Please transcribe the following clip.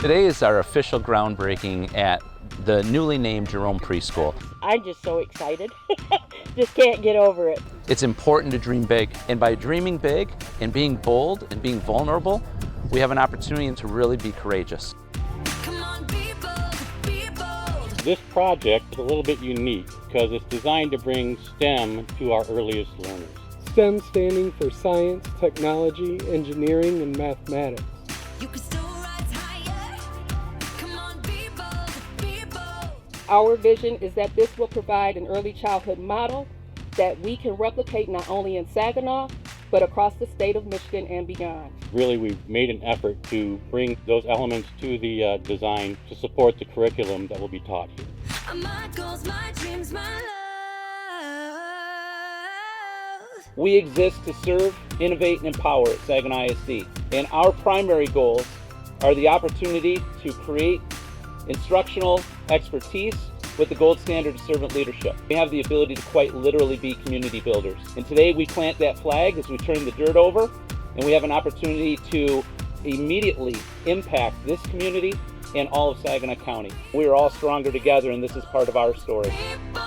Today is our official groundbreaking at the newly named Jerome Preschool. I'm just so excited. Just can't get over it. It's important to dream big, and by dreaming big and being bold and being vulnerable, we have an opportunity to really be courageous. Come on, be bold, be bold. This project is a little bit unique because it's designed to bring STEM to our earliest learners. STEM standing for science, technology, engineering, and mathematics. You can still rise higher. Come on, be bold, be bold. Our vision is that this will provide an early childhood model that we can replicate not only in Saginaw, but across the state of Michigan and beyond. Really, we've made an effort to bring those elements to the design to support the curriculum that will be taught here. My goals, my dreams, my love. We exist to serve, innovate, and empower at Saginaw ISD. And our primary goals are the opportunity to create instructional expertise with the gold standard of servant leadership. We have the ability to quite literally be community builders. And today we plant that flag as we turn the dirt over, and we have an opportunity to immediately impact this community and all of Saginaw County. We are all stronger together, and this is part of our story. Be bold.